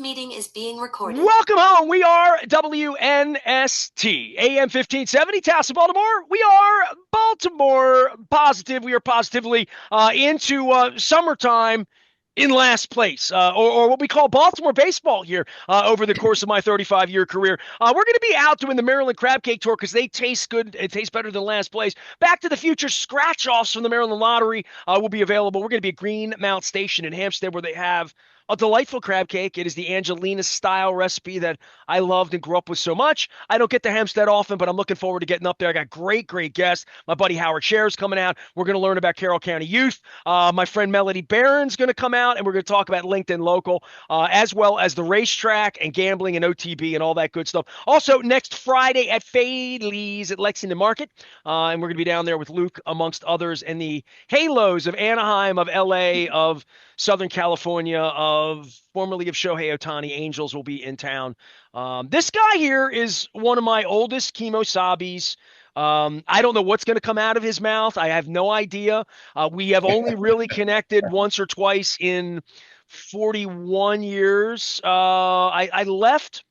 meeting is being recorded. Welcome home. We are WNST, AM 1570, Tassel, Baltimore. We are Baltimore positive. We are positively into summertime in last place, or what we call Baltimore baseball here over the course of my 35-year career. We're going to be out doing the Maryland Crab Cake Tour because they taste good. It tastes better than last place. Back to the Future scratch-offs from the Maryland Lottery will be available. We're going to be at Greenmount Station in Hampstead where they have a delightful crab cake. It is the Angelina style recipe that I loved and grew up with so much. I don't get to Hempstead often, but I'm looking forward to getting up there. I got great guests. My buddy Howard Scher's coming out. We're going to learn about Carroll County youth. My friend Melody Barron's going to come out, and we're going to talk about LinkedIn Local, as well as the racetrack and gambling and OTB and all that good stuff. Also, next Friday at Faley's at Lexington Market, and we're going to be down there with Luke, amongst others, and the Halos of Anaheim, of LA, of Southern California, formerly of Shohei Ohtani. Angels will be in town. This guy here is one of my oldest Kemosabis. I don't know what's going to come out of his mouth. I have no idea. We have only really connected once or twice in 41 years. I left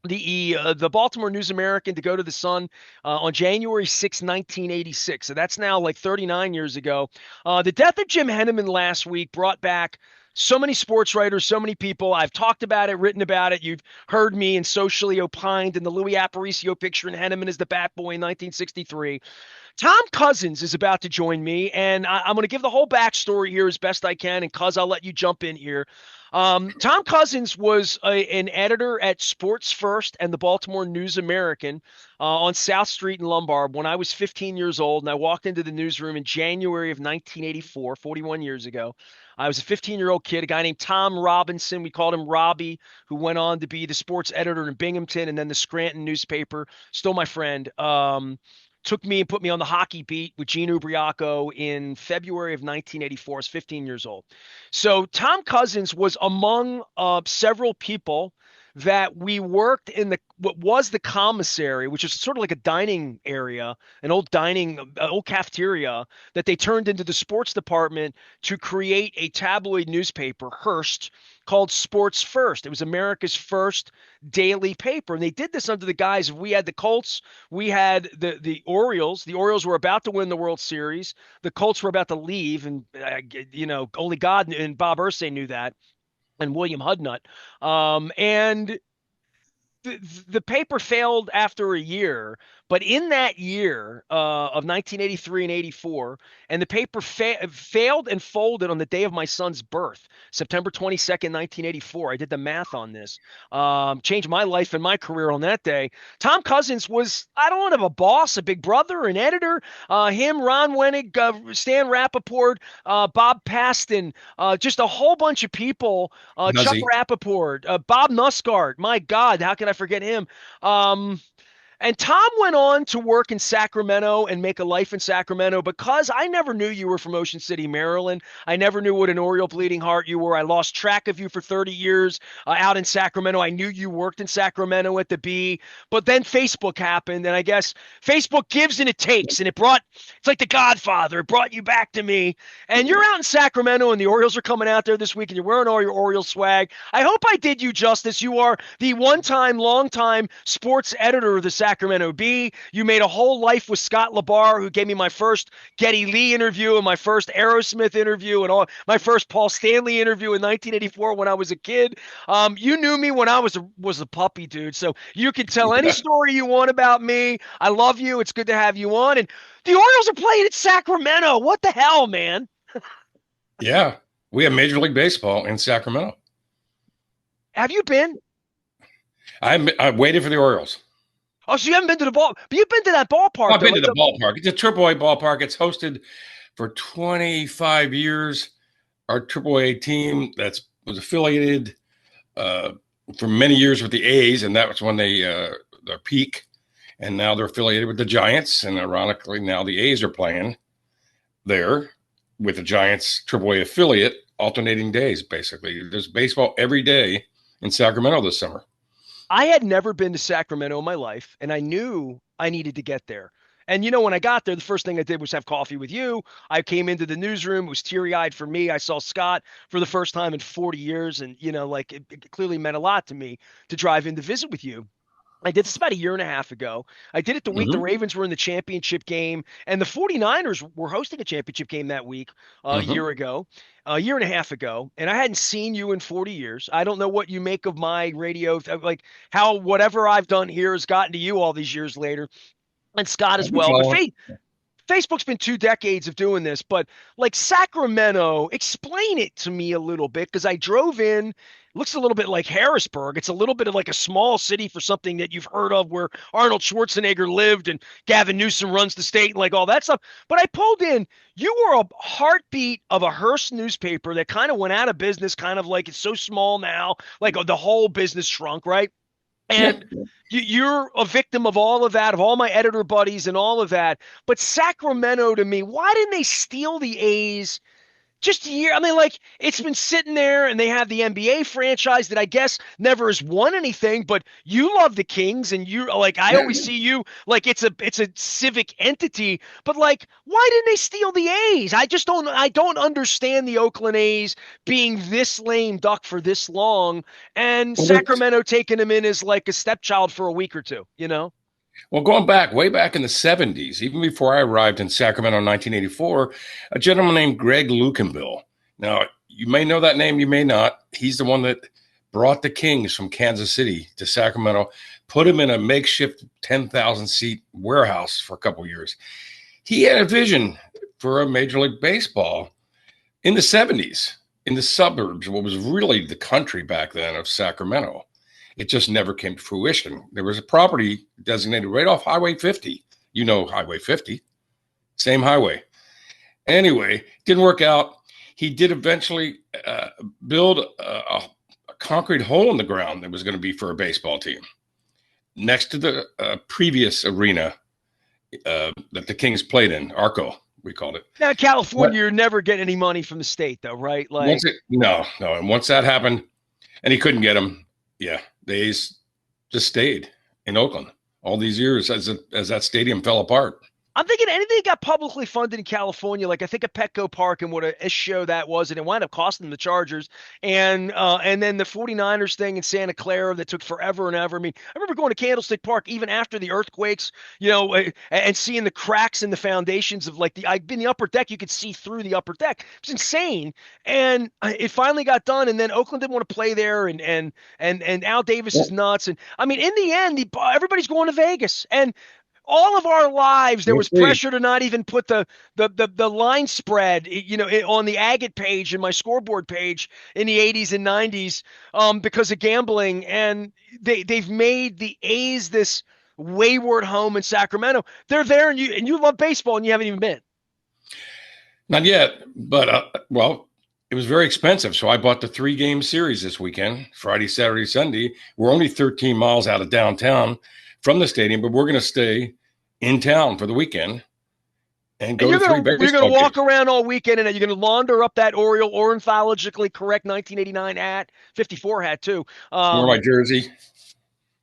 the Baltimore News American to go to the Sun on January 6, 1986. So that's now like 39 years ago. The death of Jim Henneman last week brought back so many sports writers, so many people. I've talked about it, written about it. You've heard me and socially opined in the Louis Aparicio picture in Henneman as the Bat Boy in 1963. Tom Couzens is about to join me, and I'm going to give the whole backstory here as best I can, and Cuz, I'll let you jump in here. Tom Couzens was an editor at Sports First and the Baltimore News American on South Street in Lombard when I was 15 years old, and I walked into the newsroom in January of 1984, 41 years ago. I was a 15-year-old kid, a guy named Tom Robinson. We called him Robbie, who went on to be the sports editor in Binghamton and then the Scranton newspaper. Still my friend. Took me and put me on the hockey beat with Gene Ubriaco in February of 1984. I was 15 years old. So Tom Couzens was among several people that we worked in what was the commissary, which is sort of like a dining area, an old cafeteria that they turned into the sports department to create a tabloid newspaper, Hearst, called Sports First. It was America's first daily paper. And they did this under the guise of, we had the Colts, we had the Orioles. The Orioles were about to win the World Series. The Colts were about to leave, and only God and Bob Irsay knew that, and William Hudnut. And the paper failed after a year, but in that year of 1983 and 84, and the paper failed and folded on the day of my son's birth, September 22nd, 1984. I did the math on this. Changed my life and my career on that day. Tom Couzens was, I don't know, a boss, a big brother, an editor. Him, Ron Wenig, Stan Rappaport, Bob Paston, just a whole bunch of people. Chuck Rappaport, Bob Nussgard. My God, how can I forget him? And Tom went on to work in Sacramento and make a life in Sacramento because I never knew you were from Ocean City, Maryland. I never knew what an Oriole bleeding heart you were. I lost track of you for 30 years out in Sacramento. I knew you worked in Sacramento at the Bee, but then Facebook happened, and I guess Facebook gives and it takes, and it's like The Godfather. It brought you back to me, and you're out in Sacramento, and the Orioles are coming out there this week, and you're wearing all your Orioles swag. I hope I did you justice. You are the long-time sports editor of the Sacramento Bee. You made a whole life with Scott LaBar, who gave me my first Geddy Lee interview and my first Aerosmith interview and my first Paul Stanley interview in 1984 when I was a kid. You knew me when I was a puppy, dude. So you can tell any story you want about me. I love you. It's good to have you on. And the Orioles are playing at Sacramento. What the hell, man? Yeah, we have Major League Baseball in Sacramento. Have you been? I waited for the Orioles. Oh, so you haven't been to the ball, but you've been to that ballpark. I've been to the ballpark. It's a AAA ballpark. It's hosted for 25 years. Our AAA team was affiliated for many years with the A's, and that was when their peak. And now they're affiliated with the Giants, and ironically, now the A's are playing there with the Giants AAA affiliate, alternating days. Basically, there's baseball every day in Sacramento this summer. I had never been to Sacramento in my life, and I knew I needed to get there. And when I got there, the first thing I did was have coffee with you. I came into the newsroom. It was teary-eyed for me. I saw Scott for the first time in 40 years. And, like it clearly meant a lot to me to drive in to visit with you. I did this about a year and a half ago. I did it the week the Mm-hmm. Ravens were in the championship game, and the 49ers were hosting a championship game that week a Mm-hmm. year ago, a year and a half ago. And I hadn't seen you in 40 years. I don't know what you make of my radio, like how whatever I've done here has gotten to you all these years later, and Scott I've as been well. But following. Facebook's been 2 decades of doing this, but like Sacramento, explain it to me a little bit because I drove in. It looks a little bit like Harrisburg. It's a little bit of like a small city for something that you've heard of where Arnold Schwarzenegger lived and Gavin Newsom runs the state and like all that stuff. But I pulled in, you were a heartbeat of a Hearst newspaper that kind of went out of business, kind of like it's so small now, like the whole business shrunk, right? Yeah. And you're a victim of all of that, of all my editor buddies and all of that. But Sacramento to me, why didn't they steal the A's just a year? I mean, like it's been sitting there and they have the NBA franchise that I guess never has won anything, but you love the Kings and you like I Yeah. always see you like it's a civic entity, but like why didn't they steal the A's? I don't understand the Oakland A's being this lame duck for this long and Well, that's, Sacramento taking them in as like a stepchild for a week or two, well, going back, way back in the 70s, even before I arrived in Sacramento in 1984, a gentleman named Greg Lukenbill. Now, you may know that name, you may not. He's the one that brought the Kings from Kansas City to Sacramento, put him in a makeshift 10,000 seat warehouse for a couple of years. He had a vision for a Major League Baseball in the 70s, in the suburbs, what was really the country back then of Sacramento. It just never came to fruition. There was a property designated right off Highway 50. You know Highway 50, same highway. Anyway, didn't work out. He did eventually build a concrete hole in the ground that was going to be for a baseball team next to the previous arena that the Kings played in, Arco, we called it. Now, But California, you're never getting any money from the state, though, right? Like, no. And once that happened, and he couldn't get them, yeah, they just stayed in Oakland all these years as that stadium fell apart. I'm thinking anything that got publicly funded in California, like I think of Petco Park and what a show that was, and it wound up costing them the Chargers, and then the 49ers thing in Santa Clara that took forever and ever. I mean, I remember going to Candlestick Park even after the earthquakes, and seeing the cracks in the foundations of like I've been in the upper deck, you could see through the upper deck. It's insane, and it finally got done, and then Oakland didn't want to play there, and Al Davis is nuts, and I mean, in the end, everybody's going to Vegas, and all of our lives there We'll was see. pressure to not even put the line spread on the agate page in my scoreboard page in the 80s and 90s because of gambling, and they've made the A's this wayward home in Sacramento. They're there, and you love baseball and you haven't even been. Not yet, but well, it was very expensive. So I bought the 3-game series this weekend, Friday, Saturday, Sunday. We're only 13 miles out of downtown from the stadium, but we're going to stay in town for the weekend and go And to 3 you're baseball gonna walk games. around all weekend, and you're gonna launder up that Oriole ornithologically correct 1989 hat, 54 hat too. Wear my jersey.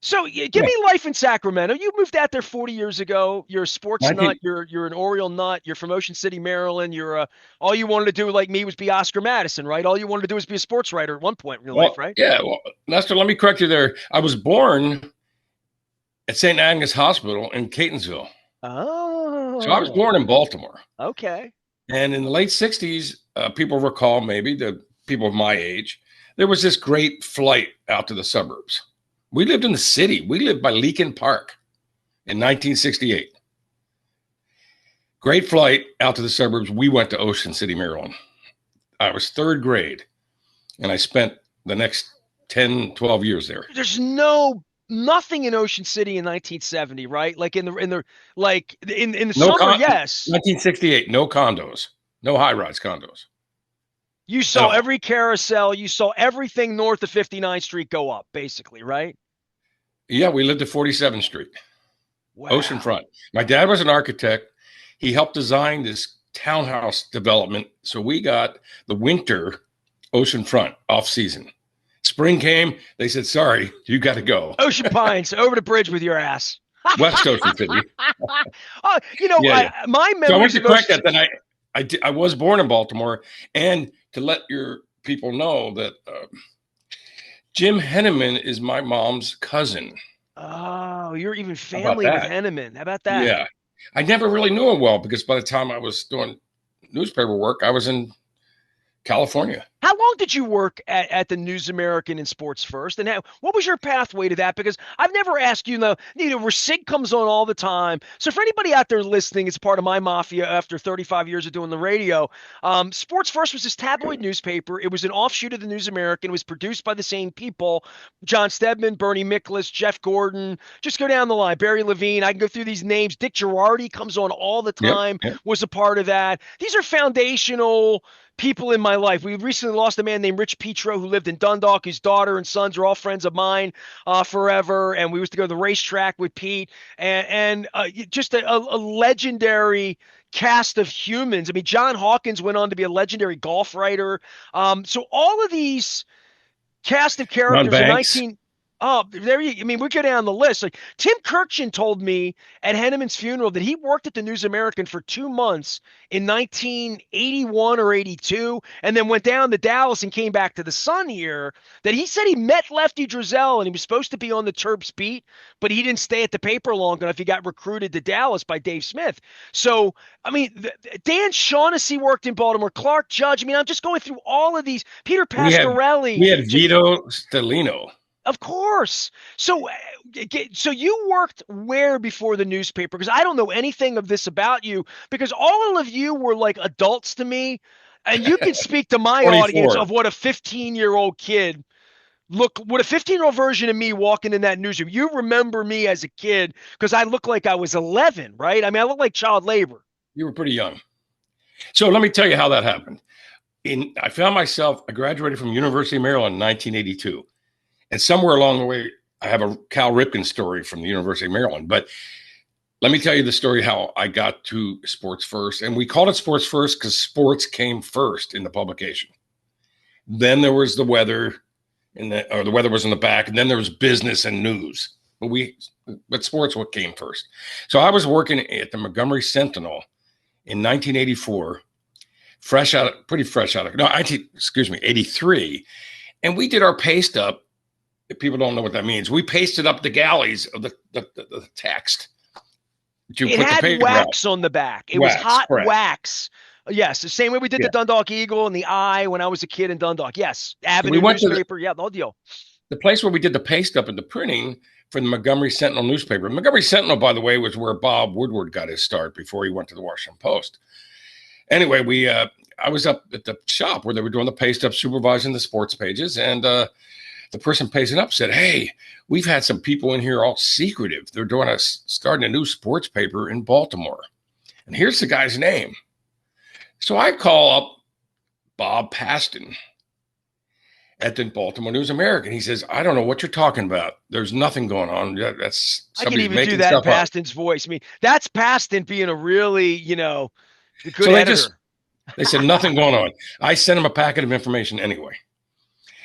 So give Yeah. me life in Sacramento. You moved out there 40 years ago. You're a sports 19, nut. You're an Oriole nut. You're from Ocean City, Maryland. All you wanted to do like me was be Oscar Madison, right? All you wanted to do was be a sports writer at one point in your life, well, right? yeah, well, Lester, let me correct you there. I was born at St. Agnes Hospital in Catonsville. So I was Oh, born in Baltimore. okay. And in the late 60s, people recall, maybe the people of my age, there was this great flight out to the suburbs. We lived in the city. We lived by Leakin Park in 1968. Great flight out to the suburbs. We went to Ocean City, Maryland. I was 3rd grade, and I spent the next 10, 12 years there. There's nothing in Ocean City in 1970, right? Like in the summer, yes. 1968, no condos, no high-rise condos You at saw all. every carousel. You saw everything north of 59th Street go up, basically, right? Yeah, we lived at 47th Street, Wow. oceanfront. My dad was an architect. He helped design this townhouse development. So we got the winter oceanfront off season. Spring came, they said, sorry, you got to go. Ocean Pines, over the bridge with your ass. West Ocean City. Oh, Yeah, yeah. my So I want memories to of correct those. that. Then I was born in Baltimore, and to let your people know that Jim Henneman is my mom's cousin. Oh, you're even How about family with that? Henneman. How about that? Yeah. I never really knew him well because by the time I was doing newspaper work, I was in California. How long did you work at the News American and Sports First? And what was your pathway to that? Because I've never asked where SIG comes on all the time. So for anybody out there listening, it's part of my mafia after 35 years of doing the radio. Sports First was this tabloid newspaper. It was an offshoot of the News American. It was produced by the same people, John Stedman, Bernie Miklasz, Jeff Gordon. Just go down the line. Barry Levine. I can go through these names. Dick Girardi comes on all the Yep. time, Yep. was a part of that. These are foundational people in my life. We recently lost a man named Rich Petro who lived in Dundalk. His daughter and sons are all friends of mine forever. And we used to go to the racetrack with Pete and just a legendary cast of humans. I mean, John Hawkins went on to be a legendary golf writer. So all of these cast of Ron characters in Banks. 19. Oh, I mean, we go down the list. Like Tim Kirchin told me at Henneman's funeral that he worked at the News American for 2 months in 1981 or 82, and then went down to Dallas and came back to the Sun here. That he said he met Lefty Driesell and he was supposed to be on the Terps beat, but he didn't stay at the paper long enough. He got recruited to Dallas by Dave Smith. So, I mean, Dan Shaughnessy worked in Baltimore. Clark Judge. I mean, I'm just going through all of these. Peter We had Pasquarelli. we had Vito Stellino. Of course. So you worked where before the newspaper? Because I don't know anything of this about you. Because all of you were like adults to me, and you can speak to my audience 24. of what a 15-year-old kid look. What a 15-year-old version of me walking in that newsroom. You remember me as a kid because I looked like I was 11, right? I mean, I look like child labor. You were pretty young. So let me tell you how that happened. I found myself, I graduated from University of Maryland in 1982. And somewhere along the way, I have a Cal Ripken story from the University of Maryland. But let me tell you the story how I got to Sports First. And we called it Sports First because sports came first in the publication. Then there was the weather, or the weather was in the back. And then there was business and news. But sports what came first. So I was working at the Montgomery Sentinel in 1984, pretty fresh out of, no, 83. And we did our paste up. If people don't know what that means, we pasted up the galleys of the text. It had wax on the back. It was hot correct. Wax. Yes, the same way we did the Dundalk Eagle and the Eye when I was a kid in Dundalk. Yes, Avenue newspaper. Yeah, the whole deal. The place where we did the paste up and the printing for the Montgomery Sentinel newspaper. Montgomery Sentinel, by the way, was where Bob Woodward got his start before he went to the Washington Post. Anyway, I was up at the shop where they were doing the paste up, supervising the sports pages, and the person pasting up said, "Hey, we've had some people in here all secretive. They're starting a new sports paper in Baltimore. And here's the guy's name." So I call up Bob Paston at the Baltimore News American. He says, "I don't know what you're talking about. There's nothing going on. That's I can even do that in Paston's voice. I mean, that's Paston being a really, good editor. They said nothing going on. I sent him a packet of information anyway.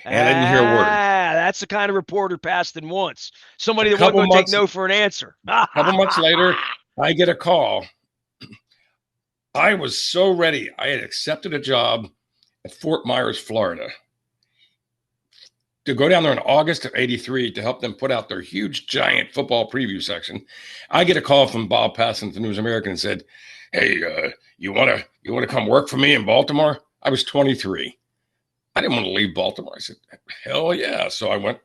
And I didn't hear a word. That's the kind of reporter Paston wants. Somebody that won't go take no for an answer. A couple months later, I get a call. I was so ready. I had accepted a job at Fort Myers, Florida, to go down there in August of 83 to help them put out their huge, giant football preview section. I get a call from Bob Paston at the News American and said, "Hey, you want to come work for me in Baltimore?" I was 23. I didn't want to leave Baltimore. I said, "Hell yeah." So I went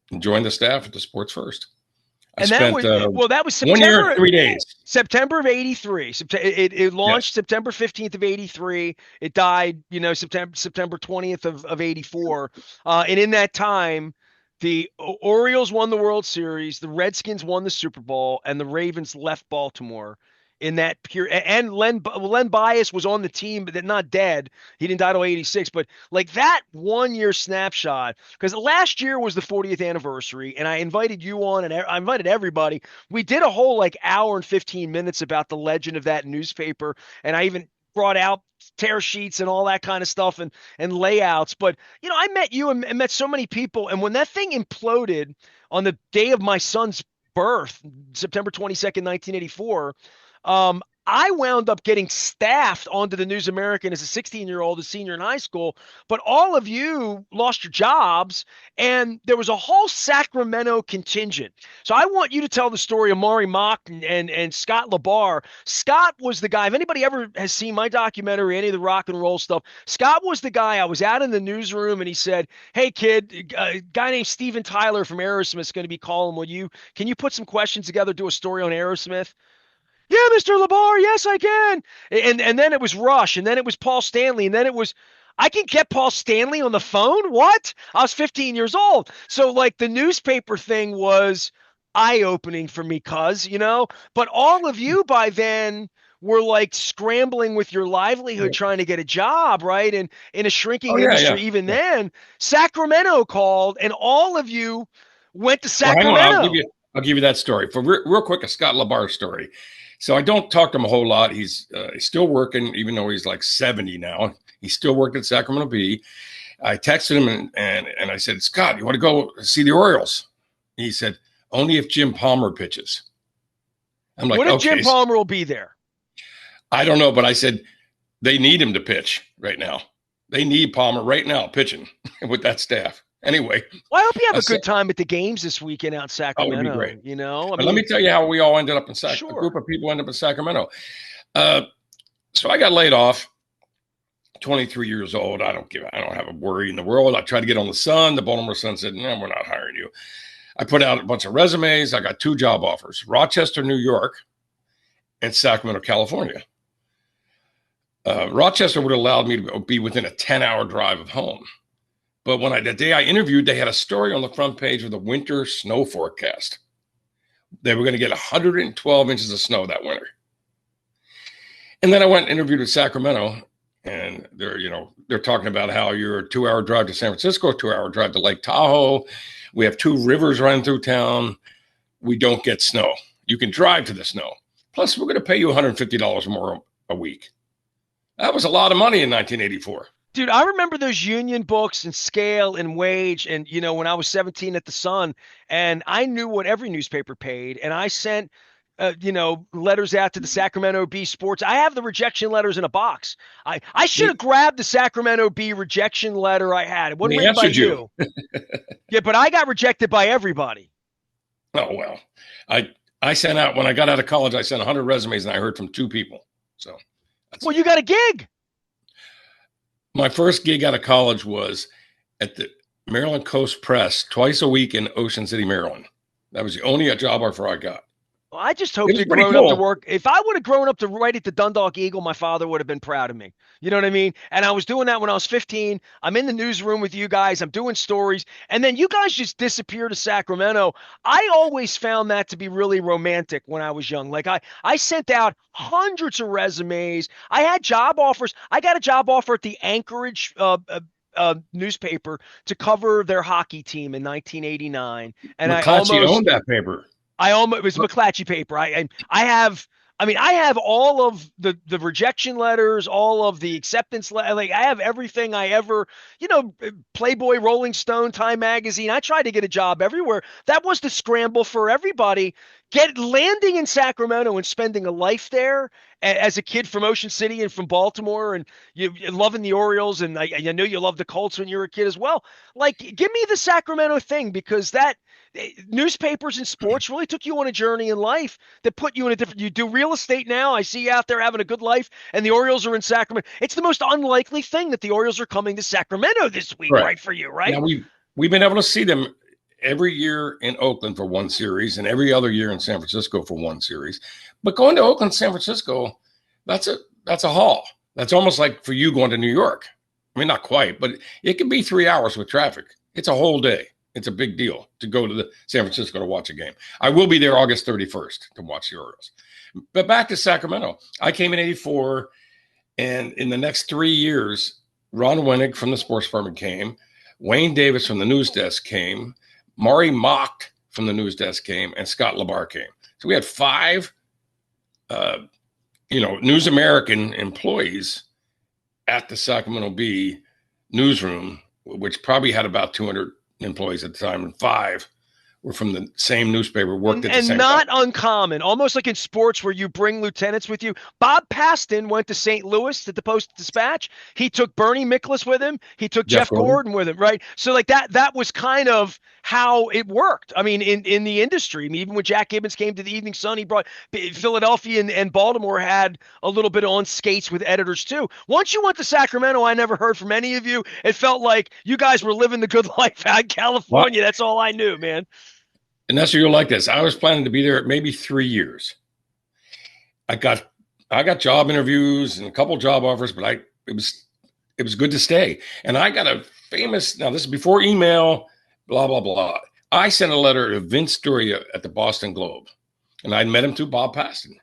and joined the staff at the Sports First. That was September, 1 year and 3 days. September of 83. It launched September 15th of 83. It died, September 20th of 84. And in that time, the Orioles won the World Series, the Redskins won the Super Bowl, and the Ravens left Baltimore in that period. And Len Bias was on the team, but not dead. He didn't die till 86. But like that 1 year snapshot, because last year was the 40th anniversary, and I invited you on, and I invited everybody. We did a whole hour and 15 minutes about the legend of that newspaper, and I even brought out tear sheets and all that kind of stuff and layouts. But I met you and met so many people, and when that thing imploded on the day of my son's birth, September 22nd, 1984, I wound up getting staffed onto the News American as a 16-year-old, a senior in high school. But all of you lost your jobs, and there was a whole Sacramento contingent. So I want you to tell the story of Maury Mock and Scott LaBar. Scott was the guy. If anybody ever has seen my documentary, any of the rock and roll stuff, Scott was the guy. I was out in the newsroom, and he said, "Hey, kid, a guy named Steven Tyler from Aerosmith is going to be calling. Can you put some questions together, do a story on Aerosmith?" Yeah, Mr. LaBar, yes, I can. And then it was Rush, and then it was Paul Stanley, and then it was I can get Paul Stanley on the phone? What? I was 15 years old. So like the newspaper thing was eye-opening for me, but all of you by then were like scrambling with your livelihood trying to get a job, right? And in a Oh shrinking yeah, yeah, industry, even yeah. then, Sacramento called, and all of you went to Well, hang on. Sacramento. I'll give you that story for real quick. A Scott LaBar story. So I don't talk to him a whole lot. He's still working, even though he's like 70 now. He's still working at Sacramento Bee. I texted him and I said, Scott, you want to go see the Orioles? He said, only if Jim Palmer pitches. I'm like, What if Jim okay. Palmer will be there? I don't know, but I said they need him to pitch right now. They need Palmer right now pitching with that staff. Anyway, Well, I hope you have I a said, good time at the games this weekend out in oh, it would be great. Sacramento. I But let me mean, tell you how we all ended up in a sure. group of people ended up in Sacramento. So I got laid off, 23 years old. I don't have a worry in the world. I tried to get on the Sun. The Baltimore Sun said, no, we're not hiring you. I put out a bunch of resumes. I got 2 job offers, Rochester, New York, and Sacramento, California. Rochester would have allowed me to be within a 10-hour drive of home. But the day I interviewed, they had a story on the front page of the winter snow forecast. They were going to get 112 inches of snow that winter. And then I went and interviewed at Sacramento, and they're talking about how you're a 2-hour drive to San Francisco, 2-hour drive to Lake Tahoe. We have 2 rivers running through town. We don't get snow. You can drive to the snow. Plus, we're going to pay you $150 more a week. That was a lot of money in 1984. Dude, I remember those union books and scale and wage. And, when I was 17 at the Sun, and I knew what every newspaper paid. And I sent, letters out to the Sacramento Bee Sports. I have the rejection letters in a box. I should have grabbed the Sacramento Bee rejection letter I had. It wasn't They written by answered you. Yeah, but I got rejected by everybody. Oh, well, I sent out, when I got out of college, I sent 100 resumes and I heard from 2 people. So, Well, you got a gig. my first gig out of college was at the Maryland Coast Press twice a week in Ocean City, Maryland. That was the only job offer I got. Well, I just hoped you'd Pretty grown cool. up to work. If I would have grown up to write at the Dundalk Eagle, my father would have been proud of me. You know what I mean? And I was doing that when I was 15. I'm in the newsroom with you guys. I'm doing stories. And then you guys just disappear to Sacramento. I always found that to be really romantic when I was young. Like I sent out hundreds of resumes. I had job offers. I got a job offer at the Anchorage newspaper to cover their hockey team in 1989. And McClatchy owned that paper. it was McClatchy paper. I have all of the rejection letters, all of the acceptance like I have everything I ever, Playboy, Rolling Stone, Time Magazine. I tried to get a job everywhere. That was the scramble for everybody. Landing in Sacramento and spending a life there as a kid from Ocean City and from Baltimore, and you loving the Orioles, and I know you loved the Colts when you were a kid as well. Like, give me the Sacramento thing, because that newspapers and sports really took you on a journey in life that put you in a different. You do real estate now. I see you out there having a good life, and the Orioles are in Sacramento. It's the most unlikely thing that the Orioles are coming to Sacramento this week, right for you, right? Now we've been able to see them every year in Oakland for one series and every other year in San Francisco for one series. But going to Oakland, San Francisco, that's a haul. That's almost like for you going to New York. I mean, not quite, but it can be 3 hours with traffic. It's a whole day. It's a big deal to go to the San Francisco to watch a game. I will be there August 31st to watch the Orioles. But back to Sacramento. I came in 84, and in the next 3 years, Ron Winnig from the sports department came. Wayne Davis from the news desk came. Maury Mock from the news desk came, and Scott LaBar came. So we had 5, News American employees at the Sacramento Bee newsroom, which probably had about 200 employees at the time, and 5 were from the same newspaper, worked at the And same time. not uncommon, almost like in sports where you bring lieutenants with you. Bob Paston went to St. Louis at the Post-Dispatch. He took Bernie Miklasz with him. He took Jeff Jeff Gordon. Gordon with him, right? So like that was kind of how it worked. I mean, in the industry, I mean, even when Jack Gibbons came to the Evening Sun, he brought Philadelphia and Baltimore had a little bit on skates with editors too. Once you went to Sacramento, I never heard from any of you. It felt like you guys were living the good life out in Well, California. That's all I knew, man. and that's you'll like this. I was planning to be there maybe 3 years. I got I got job interviews and a couple job offers, but it was good to stay. And I got a famous, now this is before email, blah blah blah. I sent a letter to Vince Storia at the Boston Globe, and I'd met him through Bob Paston.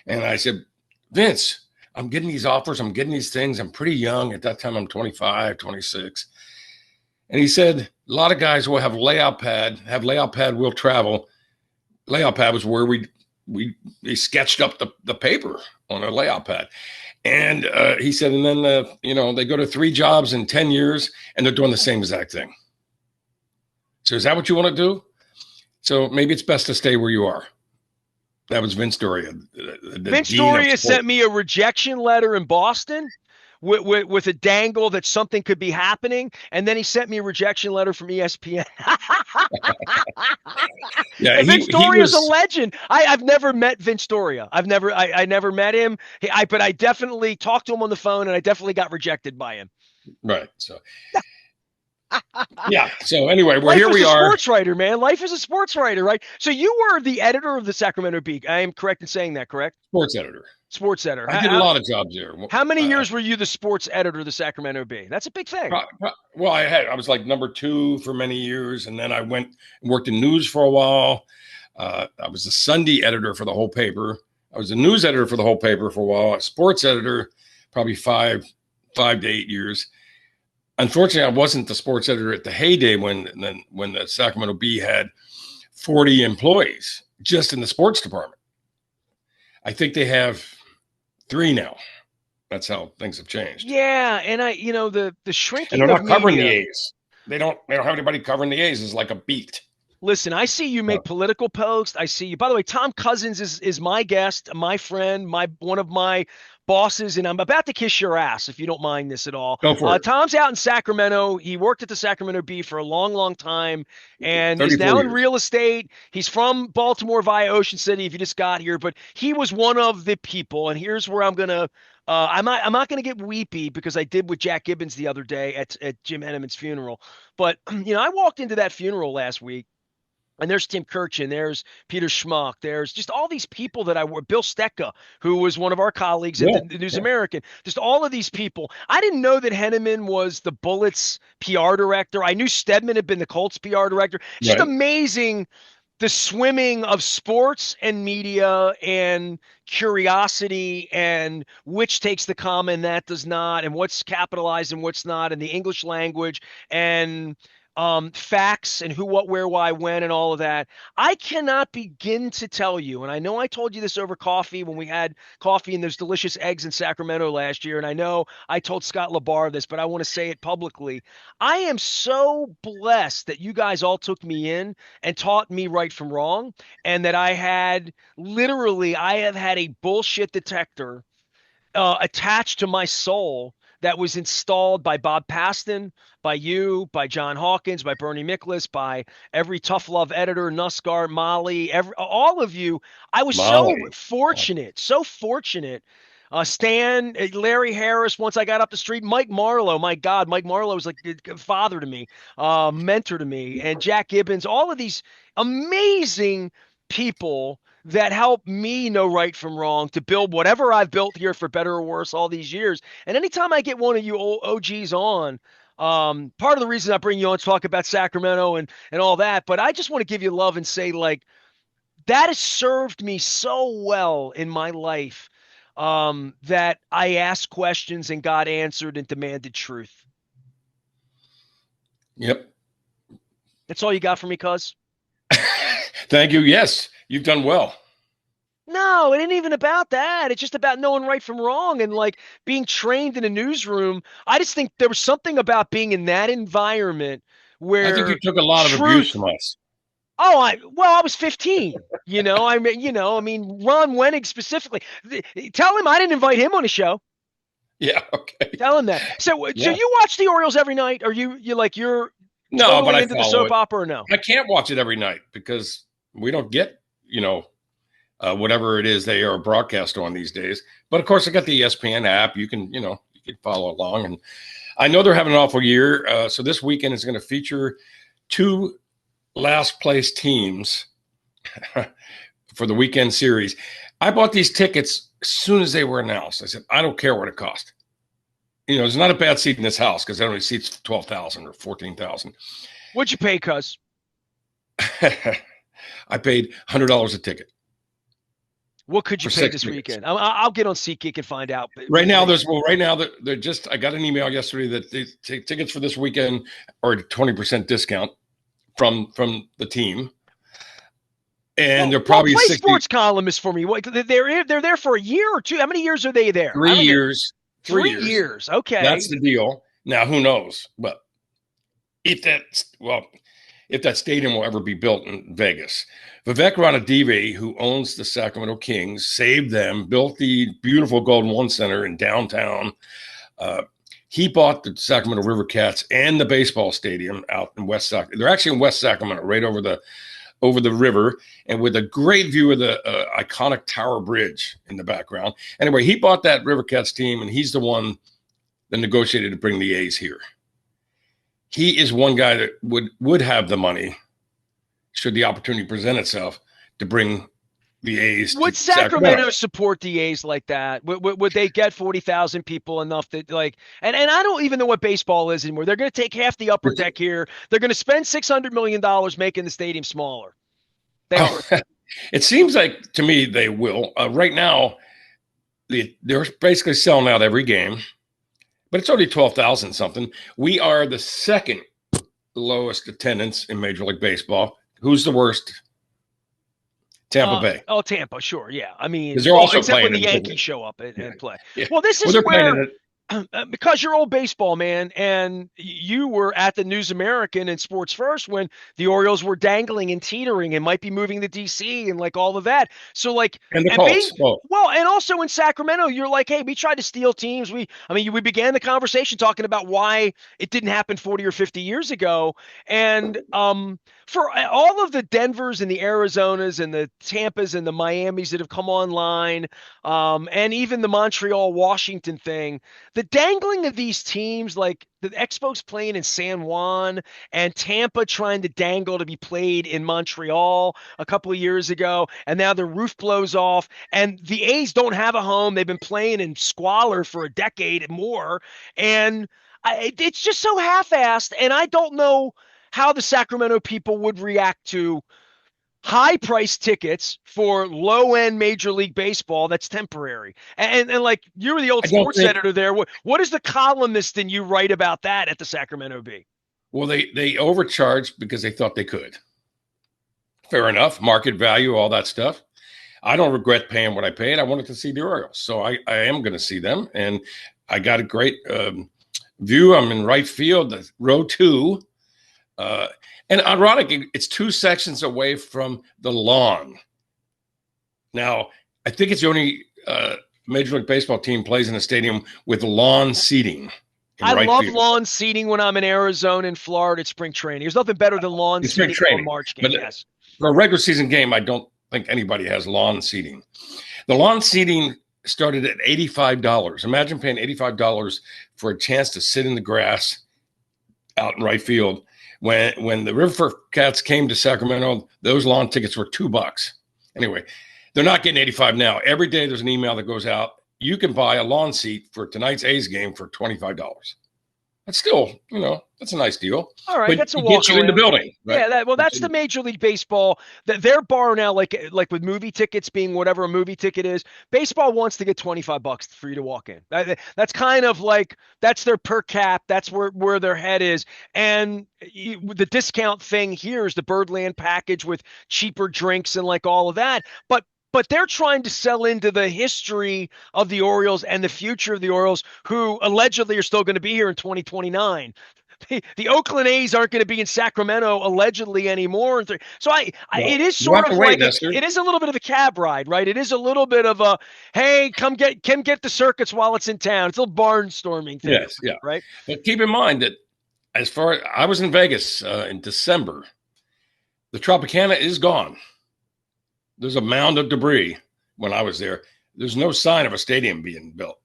And I said, Vince, I'm getting these offers, I'm getting these things. I'm pretty young at that time. I'm 25, 26. And he said, a lot of guys will have layout pad, will travel. Layout pad was where they sketched up the paper on a layout pad. And he said, and then, they go to 3 jobs in 10 years and they're doing the same exact thing. So is that what you want to do? So maybe it's best to stay where you are. That was Vince Doria. Vince Doria sent me a rejection letter in Boston with a dangle that something could be happening, and then he sent me a rejection letter from ESPN. Yeah, Vince Doria's a legend. I've never met Vince Doria. I never met him. But I definitely talked to him on the phone, and I definitely got rejected by him. Right. So. Yeah. So anyway, Life we is a are. sports writer, man. Life is a sports writer, right? So you were the editor of the Sacramento Bee. I am correct in saying that, correct? Sports editor. Sports editor. I did a lot of jobs there. How many years were you the sports editor of the Sacramento Bee? That's a big thing. Well, I was like number 2 for many years, and then I went and worked in news for a while. I was the Sunday editor for the whole paper. I was the news editor for the whole paper for a while. A sports editor, probably 5 to 8 years. Unfortunately, I wasn't the sports editor at the heyday when the Sacramento Bee had 40 employees just in the sports department. I think they have 3 now. That's how things have changed. Yeah, and the shrinking. And they're not covering media. the A's. They don't have anybody covering the A's. It's like a beat. Listen, I see you make political posts. I see you. By the way, Tom Couzens is my guest, my friend, one of my bosses, and I'm about to kiss your ass if you don't mind this at all. Go for it. Tom's out in Sacramento. He worked at the Sacramento Bee for a long, long time, and is now in real estate. He's from Baltimore via Ocean City. If you just got here, but he was one of the people. And here's where I'm gonna. I'm not going to get weepy because I did with Jack Gibbons the other day at Jim Henneman's funeral. But I walked into that funeral last week. And there's Tim Kirchin, there's Peter Schmuck, there's just all these people that Bill Stecca, who was one of our colleagues at the News American, just all of these people. I didn't know that Henneman was the Bullets PR director. I knew Stedman had been the Colts PR director. It's just amazing the swimming of sports and media and curiosity and which takes the comma and that does not, and what's capitalized and what's not, and the English language and facts and who, what, where, why, when, and all of that. I cannot begin to tell you, and I know I told you this over coffee when we had coffee and those delicious eggs in Sacramento last year, and I know I told Scott LaBar this, but I want to say it publicly. I am so blessed that you guys all took me in and taught me right from wrong, and that I have had a bullshit detector attached to my soul that was installed by Bob Paston, by you, by John Hawkins, by Bernie Miklasz, by every tough love editor, Nussgar, Molly, all of you. I was so fortunate. Stan, Larry Harris, once I got up the street, Mike Marlowe, my God, Mike Marlowe was like a father to me, mentor to me, and Jack Gibbons, all of these amazing people that help me know right from wrong to build whatever I've built here for better or worse all these years. And anytime I get one of you OGs on, part of the reason I bring you on to talk about Sacramento and all that, but I just want to give you love and say, like, that has served me so well in my life, that I asked questions and got answered and demanded truth. Yep. That's all you got for me, cuz? Thank you. Yes, you've done well. No, it ain't even about that. It's just about knowing right from wrong and like being trained in a newsroom. I just think there was something about being in that environment where I think you took a lot of abuse from us. I was 15. I mean, Ron Wenning specifically. Tell him I didn't invite him on a show. Yeah. Okay. Tell him that. So Yeah. you watch the Orioles every night? Or you're No, but totally I into the follow soap it. opera or no? I can't watch it every night because we don't get, whatever it is they are broadcast on these days. But of course, I got the ESPN app. You can follow along. And I know they're having an awful year. So this weekend is going to feature two last place teams for the weekend series. I bought these tickets as soon as they were announced. I said, I don't care what it cost. There's not a bad seat in this house because it only seats 12,000 or 14,000. What'd you pay, cuz? I paid $100 a ticket. What could you For pay 6 this tickets. weekend? I'll get on SeatGeek and find out. Right now, they're just. I got an email yesterday that the tickets for this weekend are a 20% discount from the team, and they're probably play 60. sports columnists for me. What, they're there for a year or two? How many years are they there? 3 years. 3 years. Okay. That's the deal. Now, who knows? But if that stadium will ever be built in Vegas. Vivek Ranadive, who owns the Sacramento Kings, saved them, built the beautiful Golden One Center in downtown. He bought the Sacramento River Cats and the baseball stadium out in West Sacramento. They're actually in West Sacramento, right over the river, and with a great view of the iconic Tower Bridge in the background. Anyway, he bought that River Cats team, and he's the one that negotiated to bring the A's here. He is one guy that would have the money, should the opportunity present itself, to bring the A's. Would to Sacramento support the A's like that? Would they get 40,000 people enough that and I don't even know what baseball is anymore. They're going to take half the upper deck here. They're going to spend $600 million making the stadium smaller. It seems like to me they will. Right now, they're basically selling out every game, but it's only 12,000 something. We are the second lowest attendance in Major League Baseball. Who's the worst? Tampa Bay. Oh, Tampa, sure, yeah. I mean, they're also except when the playing Yankees show up and play. Yeah. Well, this is they're where because you're old baseball, man, and you were at the News American and Sports First when the Orioles were dangling and teetering and might be moving to DC and like all of that. So like, and the Colts. Well, and also in Sacramento, you're like, hey, we tried to steal teams. We began the conversation talking about why it didn't happen 40 or 50 years ago, and for all of the Denvers and the Arizonas and the Tampas and the Miamis that have come online, and even the Montreal Washington thing. The dangling of these teams, like the Expos playing in San Juan and Tampa trying to dangle to be played in Montreal a couple of years ago, and now the roof blows off, and the A's don't have a home. They've been playing in squalor for a decade and more, and it's just so half-assed, and I don't know how the Sacramento people would react to high price tickets for low end Major League Baseball that's temporary. And like you were the old sports editor there. What is the columnist and you write about that at the Sacramento Bee? Well, they overcharged because they thought they could. Fair enough. Market value, all that stuff. I don't regret paying what I paid. I wanted to see the Orioles. So I am going to see them. And I got a great view. I'm in right field, row 2. And ironic, it's 2 sections away from the lawn. Now, I think it's the only Major League Baseball team plays in a stadium with lawn seating. I love lawn seating when I'm in Arizona and Florida at spring training. There's nothing better than lawn seating for a March game. Yes. For a regular season game, I don't think anybody has lawn seating. The lawn seating started at $85. Imagine paying $85 for a chance to sit in the grass out in right field. When the River Cats came to Sacramento, those lawn tickets were $2. Anyway, they're not getting 85 now. Every day there's an email that goes out. You can buy a lawn seat for tonight's A's game for $25. That's still, that's a nice deal. All right, but that's a walk walk you in the building. Right? Yeah, that's the Major League Baseball. Their bar now, like with movie tickets being whatever a movie ticket is, baseball wants to get $25 for you to walk in. That's kind of like that's their per cap. That's where their head is. And the discount thing here is the Birdland package with cheaper drinks and like all of that. But they're trying to sell into the history of the Orioles and the future of the Orioles, who allegedly are still going to be here in 2029. the Oakland A's aren't going to be in Sacramento allegedly anymore. So Well, it is you sort have to of wait, like Nestor. it is a little bit of a cab ride, right? It is a little bit of a, hey, come get the circuits while it's in town. It's a little barnstorming thing, Yes, yeah. right? But keep in mind that as far as I was in Vegas in December, the Tropicana is gone. There's a mound of debris when I was there. There's no sign of a stadium being built.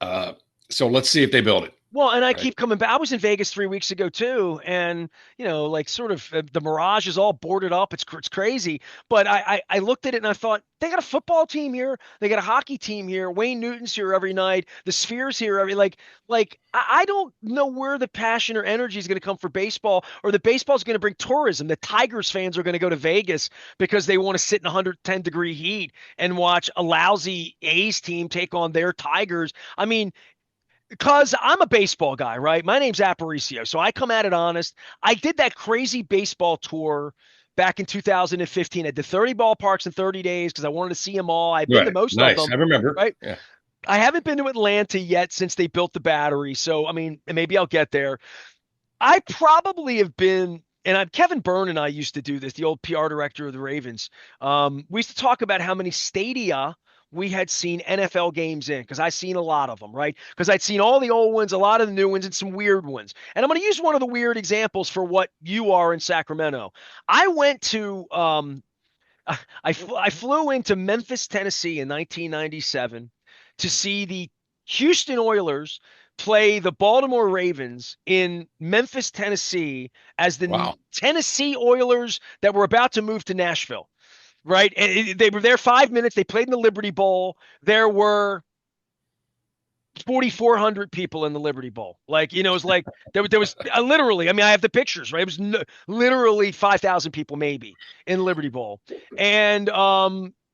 Uh, so let's see if they build it. Well, and I Right? keep coming back. I was in Vegas 3 weeks ago too, and like sort of the Mirage is all boarded up. It's crazy. But I looked at it and I thought they got a football team here, they got a hockey team here. Wayne Newton's here every night. The Sphere's here every like I don't know where the passion or energy is going to come for baseball, or the baseball is going to bring tourism. The Tigers fans are going to go to Vegas because they want to sit in 110-degree heat and watch a lousy A's team take on their Tigers. I mean, because I'm a baseball guy, right? My name's Aparicio, so I come at it honest. I did that crazy baseball tour back in 2015. I did 30 ballparks in 30 days because I wanted to see them all. I've been to Right. most of Nice. them, I remember. right? Yeah. I haven't been to Atlanta yet since they built the Battery, so I mean, maybe I'll get there. I probably have been, and Kevin Byrne and I used to do this, the old PR director of the Ravens. We used to talk about how many stadia we had seen NFL games in, because I've seen a lot of them, right? Because I'd seen all the old ones, a lot of the new ones, and some weird ones. And I'm going to use one of the weird examples for what you are in Sacramento. I went to, I flew into Memphis, Tennessee in 1997 to see the Houston Oilers play the Baltimore Ravens in Memphis, Tennessee, as the Wow. Tennessee Oilers that were about to move to Nashville, right? And they were there 5 minutes. They played in the Liberty Bowl. There were 4,400 people in the Liberty Bowl. It was like there was literally, I mean, I have the pictures, right? It was literally 5,000 people maybe in Liberty Bowl.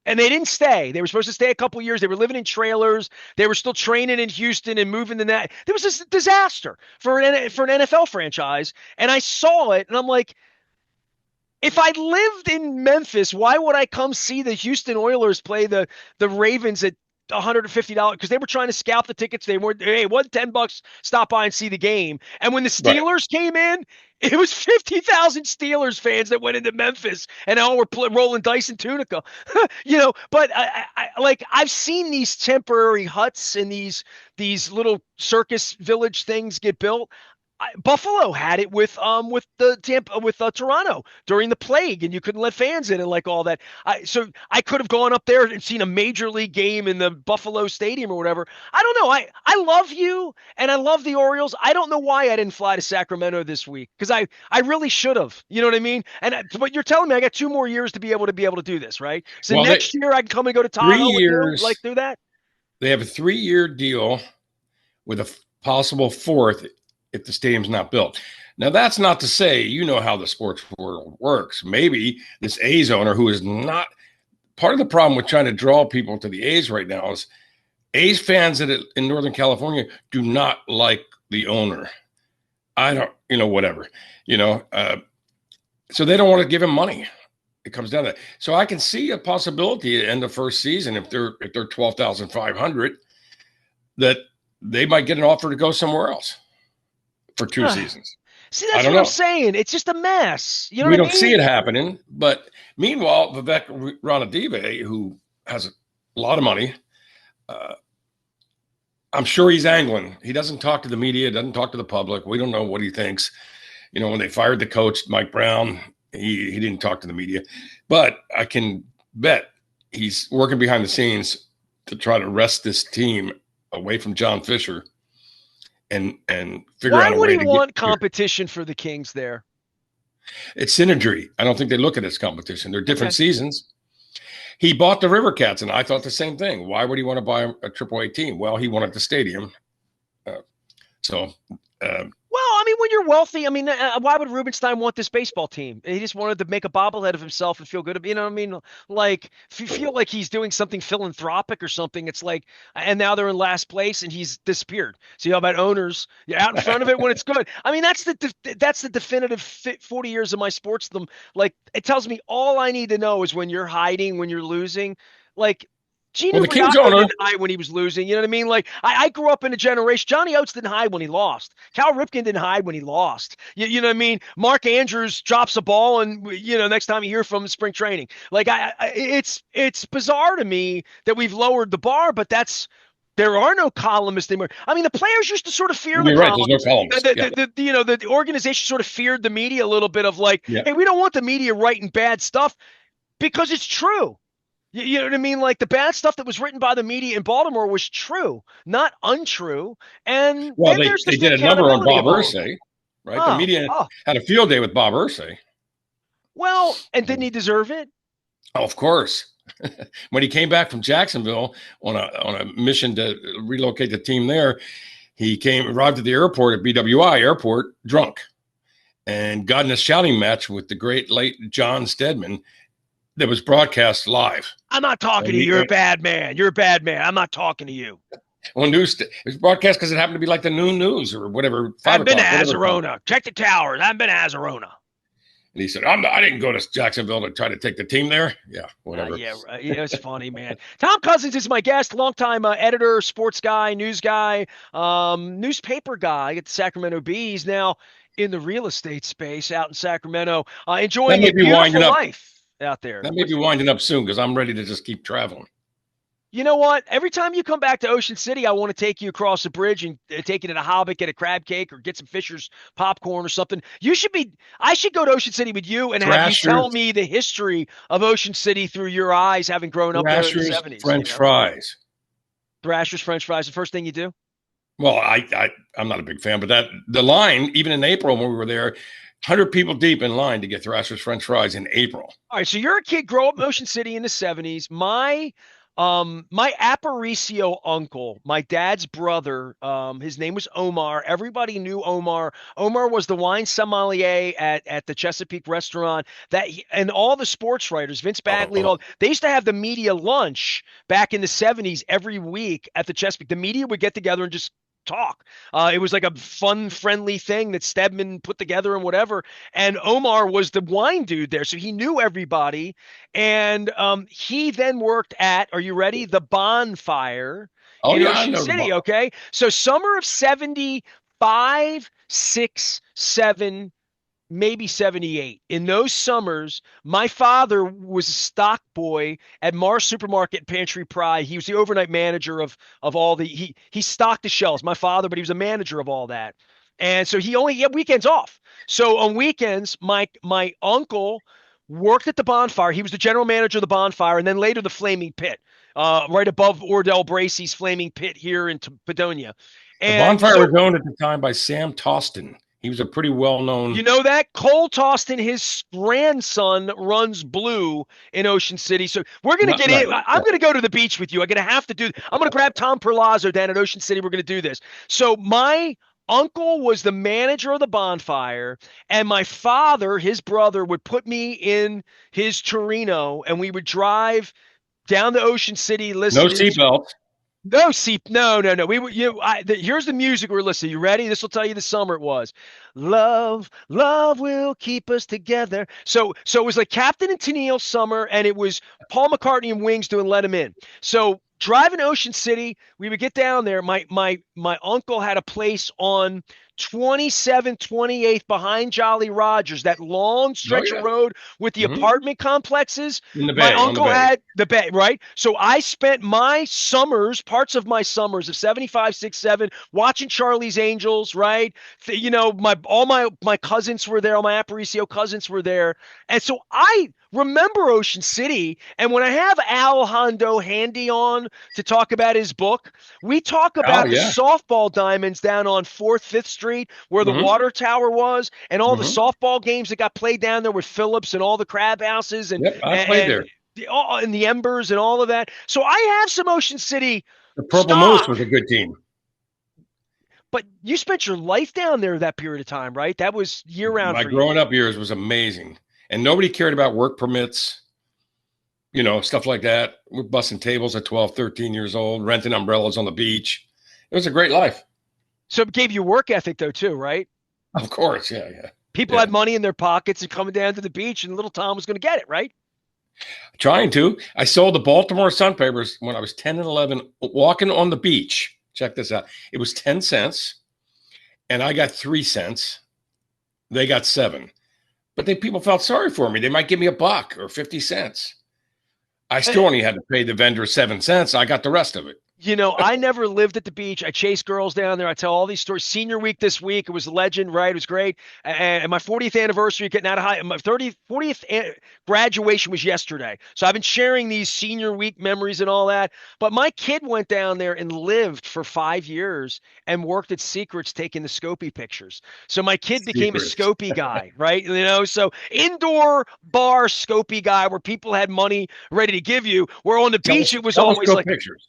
And they didn't stay. They were supposed to stay a couple years. They were living in trailers. They were still training in Houston and moving to that. There was this disaster for an NFL franchise. And I saw it and I'm like, if I lived in Memphis, why would I come see the Houston Oilers play the Ravens at $150? Because they were trying to scalp the tickets. They weren't, hey, what, $10, stop by and see the game. And when the Right. Steelers came in, it was 50,000 Steelers fans that went into Memphis and all were rolling dice in Tunica. But I've seen these temporary huts and these little circus village things get built. Buffalo had it with the Tampa with Toronto during the plague, and you couldn't let fans in and like all that. So I could have gone up there and seen a major league game in the Buffalo Stadium or whatever. I don't know. I love you and I love the Orioles. I don't know why I didn't fly to Sacramento this week, because I really should have. You know what I mean? But you're telling me I got 2 more years to be able to do this, right? So Well, next year I can come and go to three Tahoe with you, like years. do that. They have a 3-year deal with a possible fourth if the stadium's not built. Now, that's not to say, how the sports world works. Maybe this A's owner, who is not part of the problem with trying to draw people to the A's right now, is A's fans in Northern California do not like the owner. I don't, whatever, so they don't want to give him money. It comes down to that. So I can see a possibility at the end of first season, if they're 12,500, that they might get an offer to go somewhere else for 2 seasons. See, I that's don't what I'm know. saying. It's just a mess. You know We what I don't see mean? it happening. But meanwhile, Vivek Ranadive, who has a lot of money, uh, I'm sure he's angling. He doesn't talk to the media, doesn't talk to the public. We don't know what he thinks. When they fired the coach, Mike Brown, he didn't talk to the media. But I can bet he's working behind the scenes to try to wrest this team away from John Fisher and figure Why out a would way he to get want here. competition for the Kings there? It's synergy. I don't think they look at it as competition. They're different Okay. seasons. He bought the River Cats, and I thought the same thing. Why would he want to buy a AAA team? Well, he wanted the stadium. So, Well, I mean, when you're wealthy, I mean, why would Rubenstein want this baseball team? He just wanted to make a bobblehead of himself and feel good. You know what I mean? Like, if you feel like he's doing something philanthropic or something, it's like, and now they're in last place and he's disappeared. See how about owners? You're out in front of it when it's good. I mean, that's the definitive 40 years of my sports. Them, like, it tells me all I need to know is when you're hiding, when you're losing. Like, Gino Well, the Kings Riotto owner, didn't hide when he was losing. You know what I mean? Like I grew up in a generation. Johnny Oates didn't hide when he lost. Cal Ripken didn't hide when he lost. You know what I mean? Mark Andrews drops a ball, and next time you hear from him, spring training. Like it's bizarre to me that we've lowered the bar, but there are no columnists anymore. I mean, the players used to sort of fear the you're right. There's no columnists. columnist. Yeah. The organization sort of feared the media a little bit of like, Yeah. hey, we don't want the media writing bad stuff because it's true. You know what I mean? Like the bad stuff that was written by the media in Baltimore was true, not untrue. And Well, then they there's they just the did a number on accountability Bob of all of it. Irsay, right? The Oh, media oh. had a field day with Bob Irsay. Well, and didn't he deserve it? Oh, of course. When he came back from Jacksonville on a mission to relocate the team there, he arrived at the airport at BWI Airport drunk and got in a shouting match with the great late John Stedman that was broadcast live. I'm not talking to you. You're a bad man. You're a bad man. I'm not talking to you. On news, it was broadcast because it happened to be like the noon news or whatever. I've been to O'clock, Azarona. Check the towers. I've been to Azarona. and he said, I didn't go to Jacksonville to try to take the team there. Yeah, whatever. Yeah, it's funny, man. Tom Couzens is my guest, longtime editor, sports guy, news guy, newspaper guy at the Sacramento Bee. He's now in the real estate space out in Sacramento, enjoying a beautiful life out there. That may be winding up soon because I'm ready to just keep traveling. You know what? Every time you come back to Ocean City, I want to take you across the bridge and take you to the Hobbit, get a crab cake or get some Fisher's popcorn or something. I should go to Ocean City with you and have you tell me the history of Ocean City through your eyes, having grown up there in the 70s. French fries. Thrasher's French fries, the first thing you do? Well, I'm not a big fan, but the line, even in April when we were there, 100 people deep in line to get Thrasher's French fries in April. All right, so you're a kid, grow up in Ocean City in the 70s. My Aparicio uncle, my dad's brother, his name was Omar. Everybody knew Omar. Omar was the wine sommelier at the Chesapeake restaurant and all the sports writers, Vince Bagley and all, they used to have the media lunch back in the 70s every week at the Chesapeake. The media would get together and just talk. It was like a fun, friendly thing that Stedman put together and whatever. And Omar was the wine dude there, so he knew everybody. And he then worked at, are you ready? The Bonfire in Ocean City. Okay, so summer of 75, 6, 7. Maybe 78. In those summers, my father was a stock boy at Mars Supermarket Pantry Pride. He was the overnight manager of all he stocked the shelves. My father, but he was a manager of all that. And so he had weekends off. So on weekends, my uncle worked at the Bonfire. He was the general manager of the Bonfire, and then later the Flaming Pit, right above Ordell Bracey's Flaming Pit here in Padonia. And the Bonfire was owned at the time by Sam Toston. He was a pretty well-known. You know that? Cole Toston, his grandson, runs Blue in Ocean City. So we're going to get in. I'm going to go to the beach with you. I'm going to have to do. I'm going to grab Tom Perlazzo down at Ocean City. We're going to do this. So my uncle was the manager of the Bonfire, and my father, his brother, would put me in his Torino, and we would drive down to Ocean City. Listen, no seatbelt. No. Here's the music we're listening. You ready? This will tell you the summer it was. Love will keep us together. So it was like Captain and Tennille summer, and it was Paul McCartney and Wings doing Let 'Em In. So driving Ocean City, we would get down there. My uncle had a place on 27th, 28th behind Jolly Rogers, that long stretch of road with the apartment complexes. In the bay, my uncle had the bay, right? So I spent my summers, parts of my summers of 75, 6, 7, watching Charlie's Angels, right? All my cousins were there, all my Aparicio cousins were there. And so I remember Ocean City. And when I have Al Hondo handy on to talk about his book, we talk about the softball diamonds down on 4th, 5th Street where the water tower was, and all the softball games that got played down there with Phillips and all the crab houses and I played there. And the Embers and all of that. So I have some Ocean City. The Purple Moose was a good team. But you spent your life down there that period of time, right? That was year-round. My growing up years was amazing. And nobody cared about work permits, stuff like that. We're busting tables at 12, 13 years old, renting umbrellas on the beach. It was a great life. So it gave you work ethic, though, too, right? Of course, yeah. People had money in their pockets and coming down to the beach, and little Tom was going to get it, right? Trying to. I sold the Baltimore Sun papers when I was 10 and 11, walking on the beach. Check this out. It was 10 cents, and I got 3 cents. They got 7. But then people felt sorry for me. They might give me $1 or 50 cents. I still only had to pay the vendor 7 cents. I got the rest of it. You know, I never lived at the beach. I chased girls down there. I tell all these stories. Senior week this week, it was a legend, right? It was great. And my 40th anniversary, getting out of high, my 40th graduation was yesterday. So I've been sharing these senior week memories and all that. But my kid went down there and lived for 5 years and worked at Secrets taking the Scopy pictures. So my kid became a Secrets. Scopy guy, right? You know, so indoor bar Scopy guy where people had money ready to give you, where on the beach it was always Telescope like, pictures.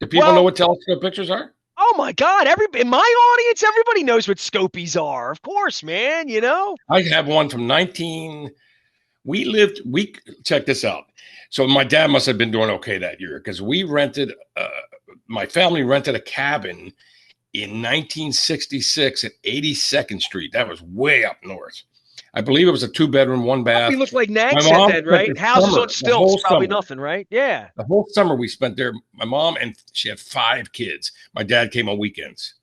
Do people know well, what telescope pictures are? oh my God! In my audience, everybody knows what Scopies are. Of course, man. You know. I have one from 19. We check this out. So my dad must have been doing okay that year because we rented. My family rented a cabin in 1966 at 82nd Street. That was way up north. I believe it was a 2-bedroom, 1 bath. We look like My Nags Head mom then, spent right? the Houses summer, on the whole stilts, probably summer. nothing, right? Yeah. The whole summer we spent there. My mom, and she had 5 kids. My dad came on weekends.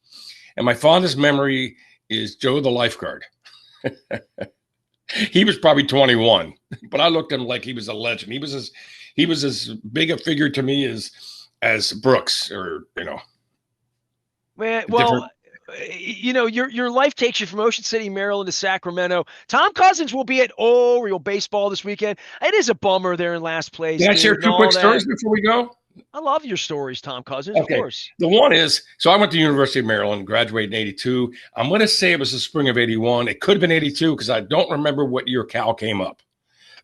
And my fondest memory is Joe the lifeguard. He was probably 21, but I looked at him like he was a legend. He was as big a figure to me as Brooks, or Man, different. well, you know, your life takes you from Ocean City, Maryland to Sacramento. Tom Couzens will be at Oriole baseball this weekend. It is a bummer they're in last place, Can I share dude, and 2 quick all that. stories before we go? I love your stories, Tom Couzens, of Okay. course. The one is, so I went to the University of Maryland, graduated in 82. I'm going to say it was the spring of 81. It could have been 82 because I don't remember what year Cal came up.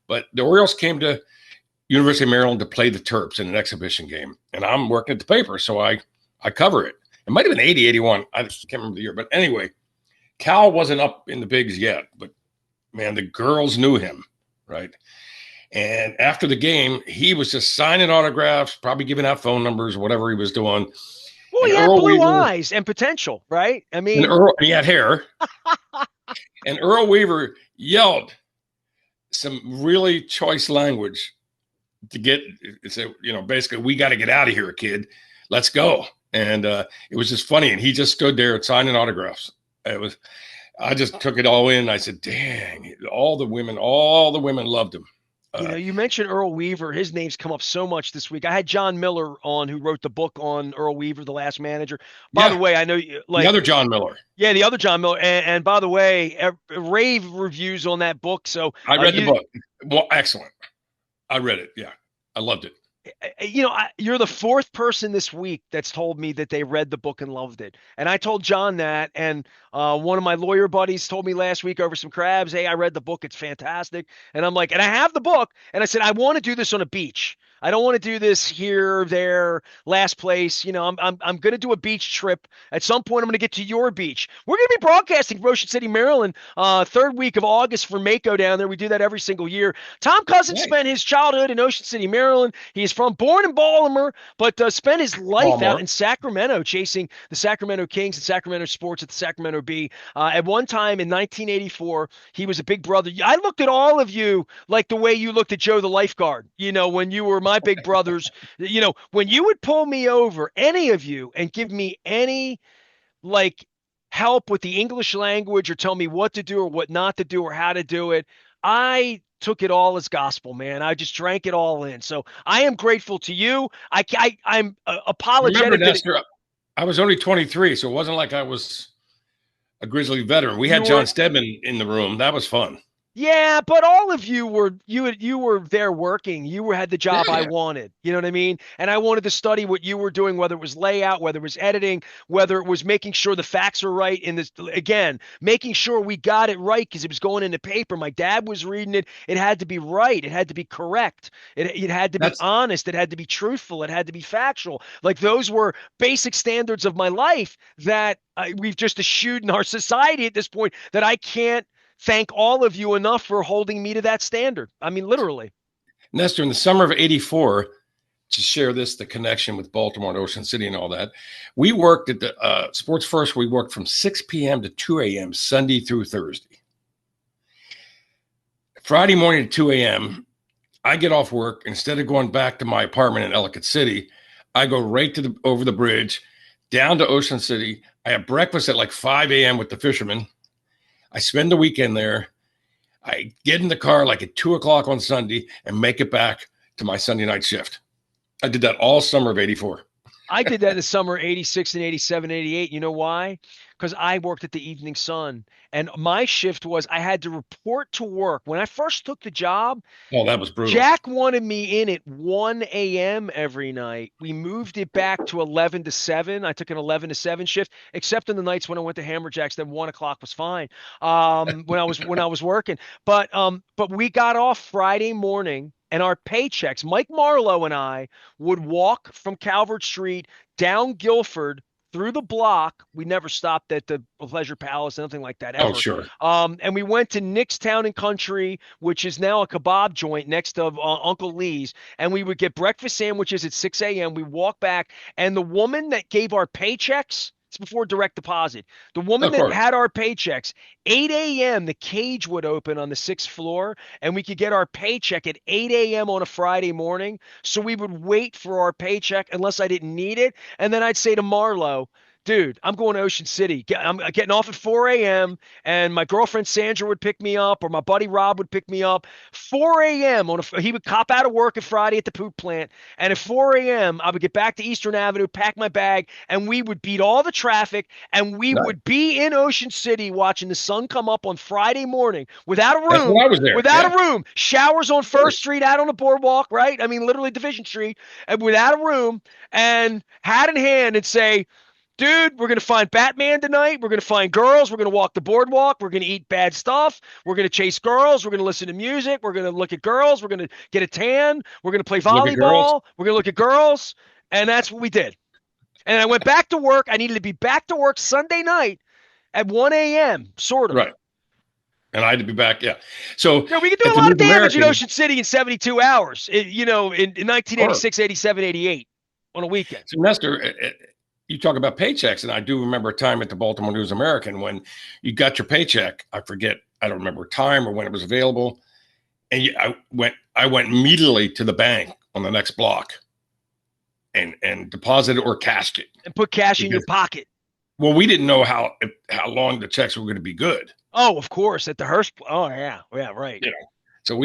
But the Orioles came to University of Maryland to play the Terps in an exhibition game. And I'm working at the paper, so I cover it. It might have been 80, 81. I can't remember the year. But anyway, Cal wasn't up in the bigs yet. But, man, the girls knew him, right? And after the game, he was just signing autographs, probably giving out phone numbers, whatever he was doing. Well, And he had Earl blue Weaver, eyes and potential, right? I and mean, he had hair. And Earl Weaver yelled some really choice language to get, basically, we got to get out of here, kid. Let's go. And it was just funny. And he just stood there signing autographs. I just took it all in. I said, dang, all the women loved him. you know, you mentioned Earl Weaver. His name's come up so much this week. I had John Miller on, who wrote the book on Earl Weaver, The Last Manager. By the way, I know you the other John Miller. Yeah, the other John Miller. And by the way, rave reviews on that book. So I read the book. Well, excellent. I read it. Yeah, I loved it. You know, you're the 4th person this week that's told me that they read the book and loved it. And I told John that, and one of my lawyer buddies told me last week over some crabs, hey, I read the book. It's fantastic. And I'm like, and I have the book. And I said, I want to do this on a beach. I don't want to do this here, there, last place. You know, I'm going to do a beach trip. At some point, I'm going to get to your beach. We're going to be broadcasting from Ocean City, Maryland, 3rd week of August for Mako down there. We do that every single year. Tom Couzens spent his childhood in Ocean City, Maryland. He is born in Baltimore, but spent his life out in Sacramento chasing the Sacramento Kings and Sacramento sports at the Sacramento Bee. At one time in 1984, he was a big brother. I looked at all of you like the way you looked at Joe the lifeguard, you know, when you were my big brothers. You know, when you would pull me over, any of you, and give me any like help with the English language or tell me what to do or what not to do or how to do it, I took it all as gospel, man. I just drank it all in. So I am grateful to you. I'm apologetic. Remember, Nestor, I was only 23, so it wasn't like I was a Grizzly veteran. We had John Stedman in the room. That was fun. Yeah, but all of you were there working. You had the job I wanted. You know what I mean? And I wanted to study what you were doing, whether it was layout, whether it was editing, whether it was making sure the facts are right in this, again, making sure we got it right because it was going in the paper. My dad was reading it. It had to be right. It had to be correct. It had to be honest. It had to be truthful. It had to be factual. Like those were basic standards of my life that we've just eschewed in our society at this point that I can't thank all of you enough for holding me to that standard. I mean, literally. Nestor, in the summer of 84, to share the connection with Baltimore and Ocean City and all that, we worked at the Sports First. We worked from 6 p.m. to 2 a.m. Sunday through Thursday. Friday morning at 2 a.m., I get off work. Instead of going back to my apartment in Ellicott City, I go right to over the bridge down to Ocean City. I have breakfast at like 5 a.m. with the fishermen. I spend the weekend there. I get in the car like at 2 o'clock on Sunday and make it back to my Sunday night shift. I did that all summer of '84. I did that in the summer 86 and 87, 88. You know why? Because I worked at the Evening Sun. And my shift was I had to report to work. When I first took the job, Oh, that was brutal. Jack wanted me in at 1 a.m. every night. We moved it back to 11 to 7. I took an 11 to 7 shift, except on the nights when I went to Hammerjacks. Then 1 o'clock was fine. When I was working, but we got off Friday morning, and our paychecks. Mike Marlowe and I would walk from Calvert Street down Guilford through the block. We never stopped at the Pleasure Palace, nothing like that Oh, ever. sure. And we went to Nick's Town and Country, which is now a kebab joint next to Uncle Lee's. And we would get breakfast sandwiches at 6 a.m. We walk back, and the woman that gave our paychecks, it's before direct deposit, the woman Of that course. had our paychecks, 8 a.m., the cage would open on the 6th floor, and we could get our paycheck at 8 a.m. on a Friday morning. So we would wait for our paycheck unless I didn't need it. And then I'd say to Marlo, dude, I'm going to Ocean City. I'm getting off at 4 a.m. and my girlfriend Sandra would pick me up, or my buddy Rob would pick me up. 4 a.m. He would cop out of work at Friday at the poop plant, and at 4 a.m. I would get back to Eastern Avenue, pack my bag, and we would beat all the traffic, and we Right. would be in Ocean City watching the sun come up on Friday morning without a That's room. when I was there. Without Yeah. a room, showers on First Street, out on the boardwalk, right? I mean, literally Division Street, and without a room, and hat in hand, and say, dude, we're going to find Batman tonight. We're going to find girls. We're going to walk the boardwalk. We're going to eat bad stuff. We're going to chase girls. We're going to listen to music. We're going to look at girls. We're going to get a tan. We're going to play Look at girls. volleyball. We're going to look at girls. And that's what we did. And I went back to work. I needed to be back to work Sunday night at 1 a.m., sort of. Right. And I had to be back. Yeah. So Yeah, we could do at a the lot of News damage in American, Ocean City in 72 hours, in 1986, 87, 88 on a weekend. so Nestor, you talk about paychecks, and I do remember a time at the Baltimore News American when you got your paycheck. I don't remember time or when it was available, and I went immediately to the bank on the next block, and deposited or cashed it. And put cash in your pocket. Well, we didn't know how long the checks were going to be good. Oh, of course, at the Hearst. Oh, yeah, right. You know, so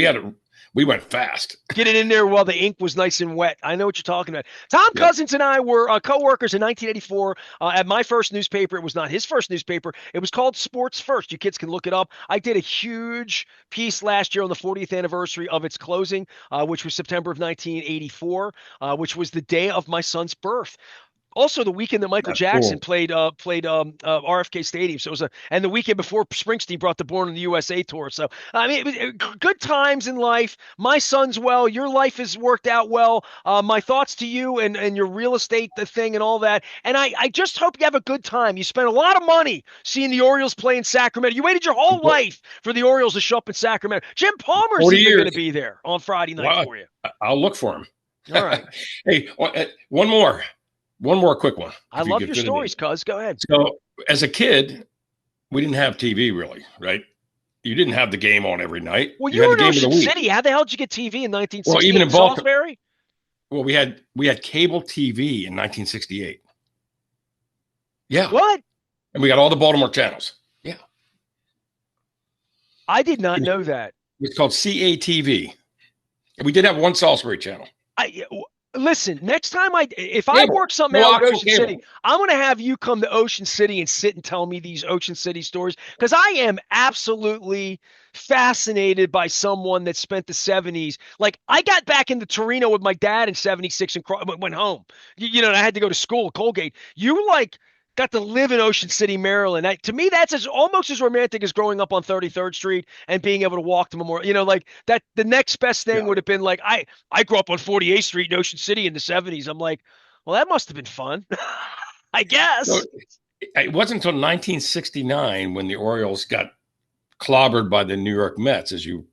we went fast. Get it in there while the ink was nice and wet. I know what you're talking about. Tom Yeah. Couzens and I were co-workers in 1984 at my first newspaper. It was not his first newspaper. It was called Sports First. You kids can look it up. I did a huge piece last year on the 40th anniversary of its closing, which was September of 1984, which was the day of my son's birth. Also, the weekend that Michael That's Jackson cool. played RFK Stadium. So it was and the weekend before Springsteen brought the Born in the USA tour. So I mean, it was good times in life. My son's well. Your life has worked out well. My thoughts to you and your real estate thing and all that. And I just hope you have a good time. You spent a lot of money seeing the Orioles play in Sacramento. You waited your whole life for the Orioles to show up in Sacramento. Jim Palmer's 40 even going years. to be there on Friday night Wow. for you. I'll look for him. All right. Hey, one more quick one. I if you love could your fit it in. stories, cuz. Go ahead. So as a kid, we didn't have TV really, right? You didn't have the game on every night. Well, You you had were the in game of Ocean the week. City. How the hell did you get TV in 1968? Well, even in Baltimore. Salisbury? Well, we had cable TV in 1968. Yeah. What? And we got all the Baltimore channels. Yeah. I did not know that. It's called CATV. And we did have one Salisbury channel. Listen, next time if I work something No out in actual Ocean cable. City, I'm going to have you come to Ocean City and sit and tell me these Ocean City stories, because I am absolutely fascinated by someone that spent the 70s. Like, I got back into Torino with my dad in 76 and went home. And I had to go to school at Colgate. You got to live in Ocean City, Maryland. To me, that's almost as romantic as growing up on 33rd Street and being able to walk to Memorial. Like that, the next best thing would have been like, I grew up on 48th Street in Ocean City in the 70s. I'm like, well, that must have been fun, I guess. So it wasn't until 1969 when the Orioles got clobbered by the New York Mets, as you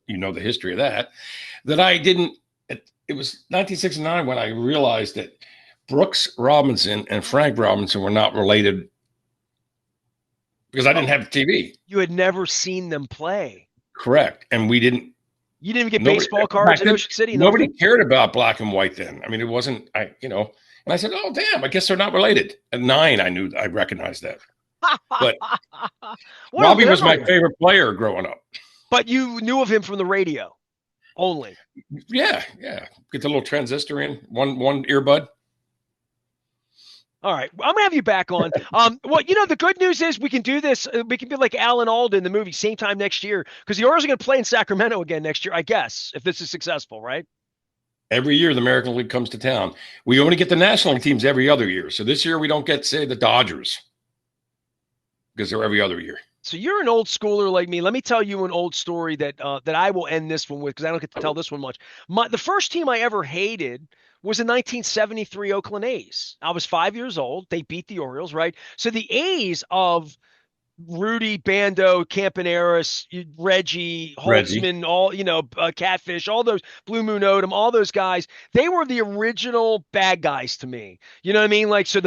know the history of that I didn't. It was 1969 when I realized that Brooks Robinson and Frank Robinson were not related, because I didn't have TV. You had never seen them play. Correct. And we didn't You didn't even get Nobody baseball cards back in then, Ocean City? nobody Nothing? cared about black and white then. I mean, it wasn't. And I said, "Oh, damn! I guess they're not related." At 9, I recognized that. But What a Robbie was my memory. favorite player growing up. But you knew of him from the radio only. Yeah, yeah. Get the little transistor in one earbud. All right, I'm gonna have you back on. Well, the good news is we can do this. We can be like Alan Alda in the movie, same time next year, because the Orioles are gonna play in Sacramento again next year, I guess, if this is successful, right? Every year the American League comes to town. We only get the National League teams every other year. So this year we don't get, say, the Dodgers because they're every other year. So you're an old schooler like me. Let me tell you an old story that I will end this one with because I don't get to tell this one much. The first team I ever hated was the 1973 Oakland A's. I was 5 years old. They beat the Orioles, right? So the A's of Rudy, Bando, Campaneris, Reggie, Reggie. Holtzman, all, Catfish, all those, Blue Moon Odom, all those guys, they were the original bad guys to me. You know what I mean? Like, so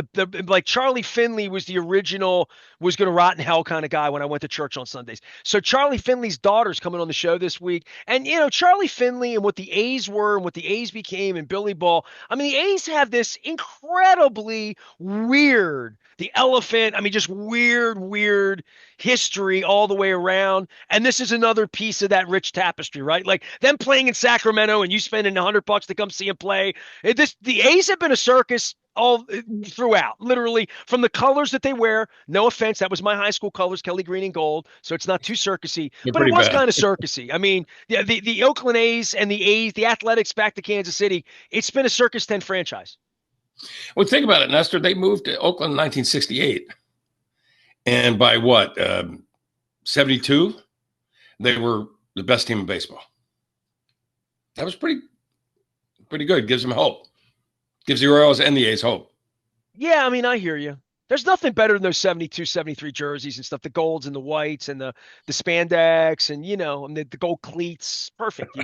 like Charlie Finley was the original, was going to rot in hell kind of guy when I went to church on Sundays. So Charlie Finley's daughter's coming on the show this week. And, Charlie Finley and what the A's were and what the A's became and Billy Ball. I mean, the A's have this incredibly weird, the elephant, I mean, just weird history all the way around. And this is another piece of that rich tapestry, right? Like them playing in Sacramento and you spending $100 to come see them play. The A's have been a circus all throughout, literally from the colors that they wear. No offense, that was my high school colors, Kelly green and gold. So it's not too circusy, They're but it pretty was bad. kind of circusy. I mean, the Oakland A's and the A's, the Athletics back to Kansas City. It's been a circus tent franchise. Well, think about it, Nestor. They moved to Oakland in 1968. And by what, 72, they were the best team in baseball. That was pretty good. Gives them hope. Gives the Orioles and the A's hope. Yeah, I mean, I hear you. There's nothing better than those 72, 73 jerseys and stuff, the golds and the whites and the spandex and, and the gold cleats. Perfect.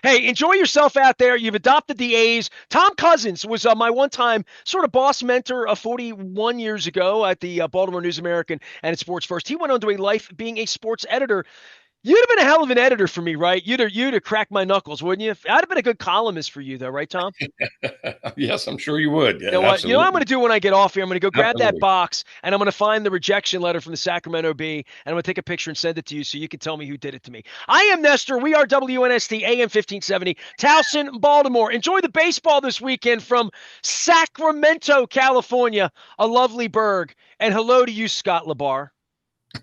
Hey, enjoy yourself out there. You've adopted the A's. Tom Couzens was my one-time sort of boss mentor 41 years ago at the Baltimore News American and at Sports First. He went on to a life being a sports editor. You'd have been a hell of an editor for me, right? You'd have cracked my knuckles, wouldn't you? I'd have been a good columnist for you, though, right, Tom? Yes, I'm sure you would. You Yeah, know what? You know what I'm absolutely. going to do when I get off here? I'm going to go grab that Absolutely. box and I'm going to find the rejection letter from the Sacramento Bee and I'm going to take a picture and send it to you so you can tell me who did it to me. I am Nestor. We are WNST AM 1570, Towson, Baltimore. Enjoy the baseball this weekend from Sacramento, California, a lovely burg. And hello to you, Scott LeBar.